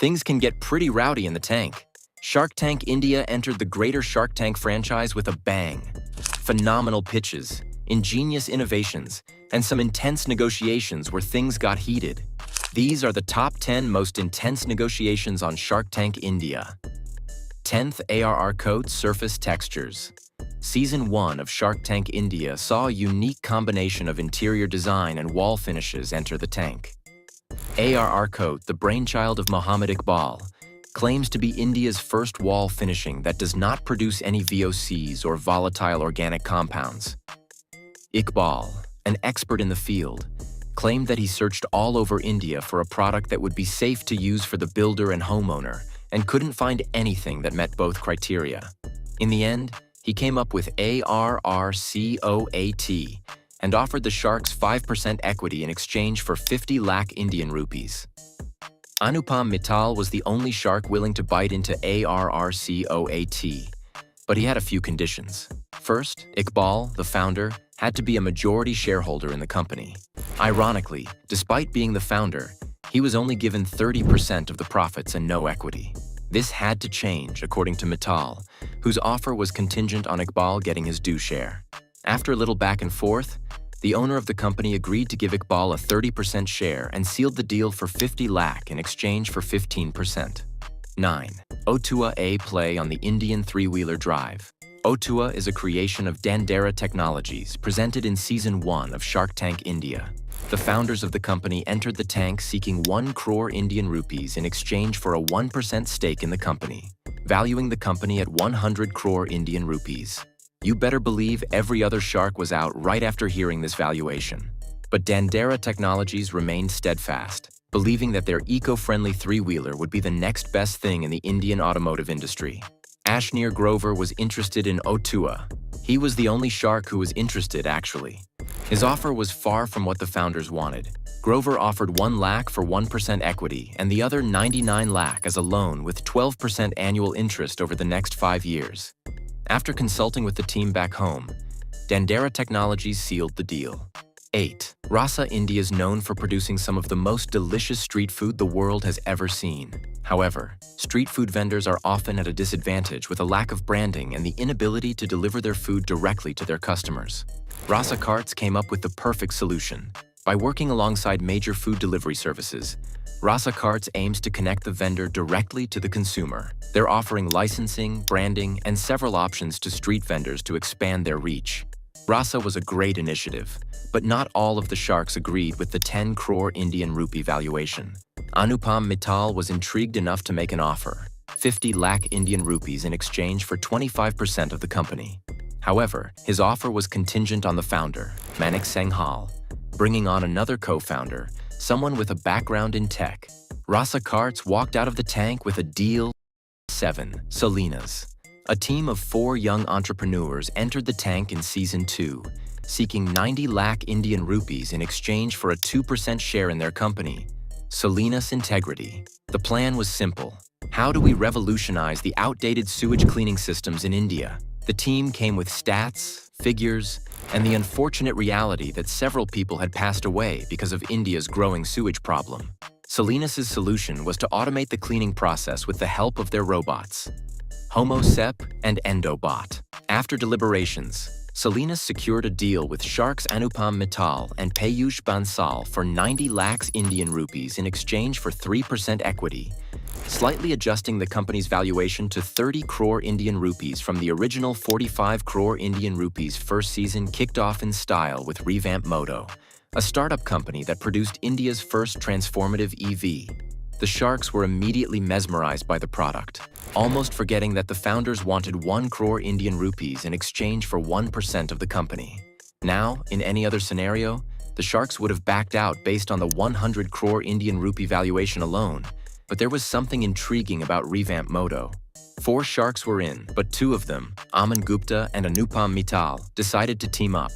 Things can get pretty rowdy in the tank. Shark Tank India entered the greater Shark Tank franchise with a bang. Phenomenal pitches, ingenious innovations, and some intense negotiations where things got heated. These are the top 10 most intense negotiations on Shark Tank India. 10th ARR Coat Surface Textures. Season 1 of Shark Tank India saw a unique combination of interior design and wall finishes enter the tank. ARR Coat, the brainchild of Mohammed Iqbal, claims to be India's first wall finishing that does not produce any VOCs or volatile organic compounds. Iqbal, an expert in the field, claimed that he searched all over India for a product that would be safe to use for the builder and homeowner and couldn't find anything that met both criteria. In the end, he came up with ARRCOAT and offered the Sharks 5% equity in exchange for 50 lakh Indian rupees. Anupam Mittal was the only shark willing to bite into ARRCOAT, but he had a few conditions. First, Iqbal, the founder, had to be a majority shareholder in the company. Ironically, despite being the founder, he was only given 30% of the profits and no equity. This had to change, according to Mittal, whose offer was contingent on Iqbal getting his due share. After a little back and forth, the owner of the company agreed to give Iqbal a 30% share and sealed the deal for 50 lakh in exchange for 15%. 9. Otua A play on the Indian three-wheeler drive. Otua is a creation of Dandara Technologies presented in Season 1 of Shark Tank India. The founders of the company entered the tank seeking 1 crore Indian rupees in exchange for a 1% stake in the company, valuing the company at 100 crore Indian rupees. You better believe every other shark was out right after hearing this valuation. But Dandara Technologies remained steadfast, believing that their eco-friendly three-wheeler would be the next best thing in the Indian automotive industry. Ashnir Grover was interested in Otua. He was the only shark who was interested, actually. His offer was far from what the founders wanted. Grover offered 1 lakh for 1% equity and the other 99 lakh as a loan with 12% annual interest over the next 5 years. After consulting with the team back home, Dandara Technologies sealed the deal. 8. Rasa India is known for producing some of the most delicious street food the world has ever seen. However, street food vendors are often at a disadvantage with a lack of branding and the inability to deliver their food directly to their customers. Rasa Carts came up with the perfect solution. By working alongside major food delivery services, Rasa Carts aims to connect the vendor directly to the consumer. They're offering licensing, branding, and several options to street vendors to expand their reach. Rasa was a great initiative, but not all of the sharks agreed with the 10 crore Indian rupee valuation. Anupam Mittal was intrigued enough to make an offer, 50 lakh Indian rupees in exchange for 25% of the company. However, his offer was contingent on the founder, Manik Senghal, bringing on another co-founder, someone with a background in tech. Rasa Carts walked out of the tank with a deal. 7. Salinas. A team of 4 young entrepreneurs entered the tank in Season 2, seeking 90 lakh Indian rupees in exchange for a 2% share in their company, Salinas Integrity. The plan was simple. How do we revolutionize the outdated sewage cleaning systems in India? The team came with stats, figures, and the unfortunate reality that several people had passed away because of India's growing sewage problem. Salinas' solution was to automate the cleaning process with the help of their robots, HomoSep and EndoBot. After deliberations, Salinas secured a deal with Sharks Anupam Mittal and Peyush Bansal for 90 lakhs Indian rupees in exchange for 3% equity, slightly adjusting the company's valuation to 30 crore Indian rupees from the original 45 crore Indian rupees. First season kicked off in style with Revamp Moto, a startup company that produced India's first transformative EV. The sharks were immediately mesmerized by the product, almost forgetting that the founders wanted 1 crore Indian rupees in exchange for 1% of the company. Now, in any other scenario, the sharks would have backed out based on the 100 crore Indian rupee valuation alone, but there was something intriguing about Revamp Moto. 4 sharks were in, but 2 of them, Aman Gupta and Anupam Mittal, decided to team up.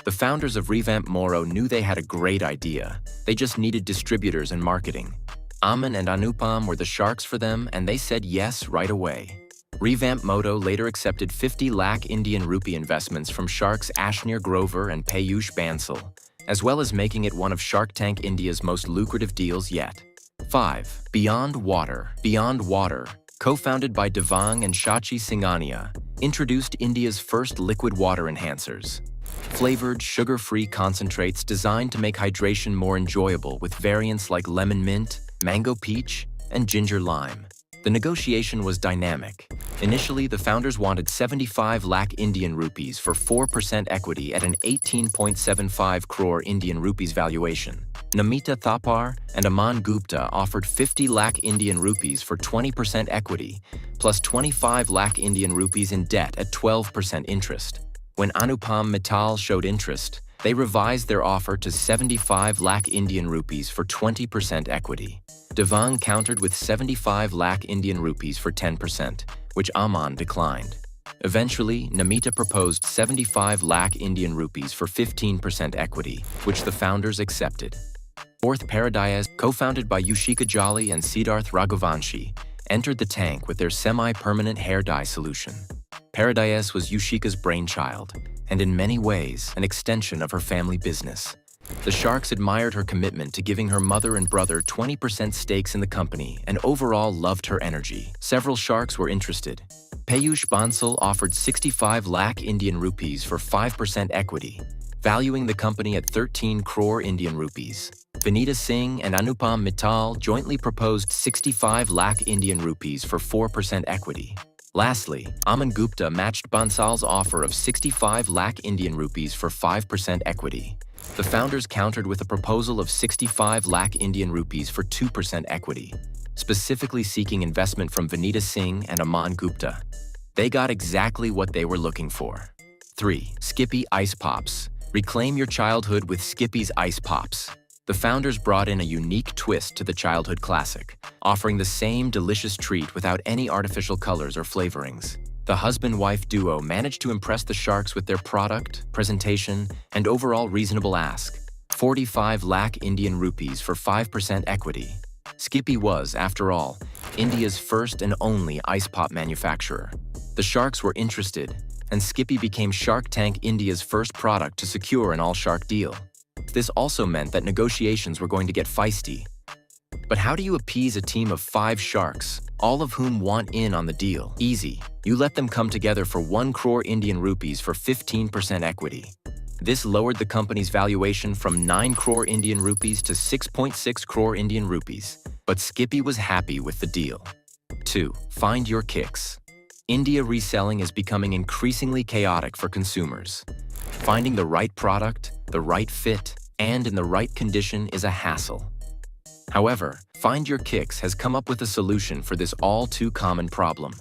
The founders of Revamp Moto knew they had a great idea. They just needed distributors and marketing. Aman and Anupam were the sharks for them, and they said yes right away. Revamp Moto later accepted 50 lakh Indian rupee investments from sharks Ashnir Grover and Peyush Bansal, as well as making it one of Shark Tank India's most lucrative deals yet. 5. Beyond Water. Beyond Water, co-founded by Devang and Shachi Singhania, introduced India's first liquid water enhancers. Flavored, sugar-free concentrates designed to make hydration more enjoyable with variants like lemon mint, mango peach, and ginger lime. The negotiation was dynamic. Initially, the founders wanted 75 lakh Indian rupees for 4% equity at an 18.75 crore Indian rupees valuation. Namita Thapar and Aman Gupta offered 50 lakh Indian rupees for 20% equity, plus 25 lakh Indian rupees in debt at 12% interest. When Anupam Mittal showed interest, they revised their offer to 75 lakh Indian rupees for 20% equity. Devang countered with 75 lakh Indian rupees for 10%, which Aman declined. Eventually, Namita proposed 75 lakh Indian rupees for 15% equity, which the founders accepted. Fourth, Paradise, co-founded by Yushika Jolly and Siddharth Raghuvanshi, entered the tank with their semi-permanent hair dye solution. Paradise was Yushika's brainchild, and in many ways, an extension of her family business. The Sharks admired her commitment to giving her mother and brother 20% stakes in the company and overall loved her energy. Several Sharks were interested. Peyush Bansal offered 65 lakh Indian rupees for 5% equity, valuing the company at 13 crore Indian rupees. Vinita Singh and Anupam Mittal jointly proposed 65 lakh Indian rupees for 4% equity. Lastly, Aman Gupta matched Bansal's offer of 65 lakh Indian rupees for 5% equity. The founders countered with a proposal of 65 lakh Indian rupees for 2% equity, specifically seeking investment from Vinita Singh and Aman Gupta. They got exactly what they were looking for. 3. Skippy Ice Pops. Reclaim your childhood with Skippy's Ice Pops. The founders brought in a unique twist to the childhood classic, offering the same delicious treat without any artificial colors or flavorings. The husband-wife duo managed to impress the Sharks with their product, presentation, and overall reasonable ask. 45 lakh Indian rupees for 5% equity. Skippy was, after all, India's first and only ice pop manufacturer. The Sharks were interested, and Skippy became Shark Tank India's first product to secure an all-shark deal. This also meant that negotiations were going to get feisty. But how do you appease a team of 5 sharks, all of whom want in on the deal? Easy. You let them come together for 1 crore Indian rupees for 15% equity. This lowered the company's valuation from 9 crore Indian rupees to 6.6 crore Indian rupees. But Skippy was happy with the deal. 2. Find your kicks. India reselling is becoming increasingly chaotic for consumers. Finding the right product, the right fit, and in the right condition is a hassle. However, Find Your Kicks has come up with a solution for this all-too-common problem.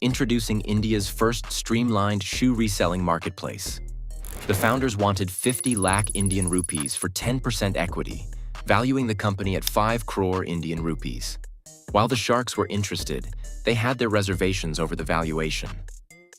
Introducing India's first streamlined shoe reselling marketplace. The founders wanted 50 lakh Indian rupees for 10% equity, valuing the company at 5 crore Indian rupees. While the Sharks were interested, they had their reservations over the valuation.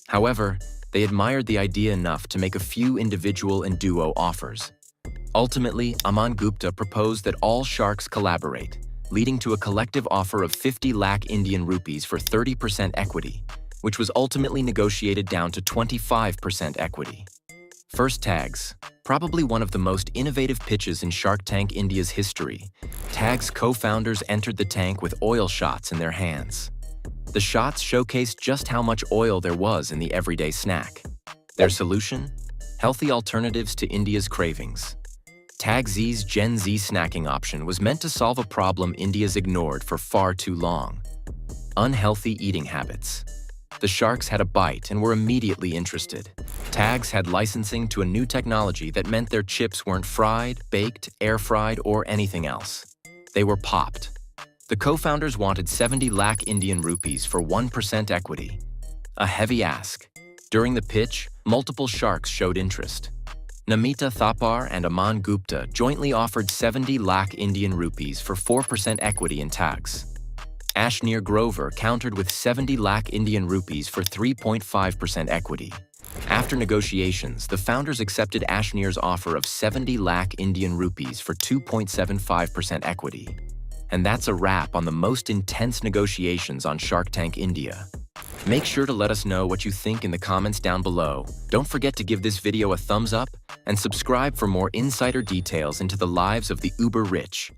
However, they admired the idea enough to make a few individual and duo offers. Ultimately, Aman Gupta proposed that all Sharks collaborate, leading to a collective offer of 50 lakh Indian rupees for 30% equity, which was ultimately negotiated down to 25% equity. First tags. Probably one of the most innovative pitches in Shark Tank India's history, Tag's co-founders entered the tank with oil shots in their hands. The shots showcased just how much oil there was in the everyday snack. Their solution? Healthy alternatives to India's cravings. Tag Z's Gen Z snacking option was meant to solve a problem India's ignored for far too long: unhealthy eating habits. The Sharks had a bite and were immediately interested. Tags had licensing to a new technology that meant their chips weren't fried, baked, air-fried, or anything else. They were popped. The co-founders wanted 70 lakh Indian rupees for 1% equity. A heavy ask. During the pitch, multiple Sharks showed interest. Namita Thapar and Aman Gupta jointly offered 70 lakh Indian rupees for 4% equity in Tags. Ashneer Grover countered with 70 lakh Indian rupees for 3.5% equity. After negotiations, the founders accepted Ashneer's offer of 70 lakh Indian rupees for 2.75% equity. And that's a wrap on the most intense negotiations on Shark Tank India. Make sure to let us know what you think in the comments down below. Don't forget to give this video a thumbs up and subscribe for more insider details into the lives of the uber rich.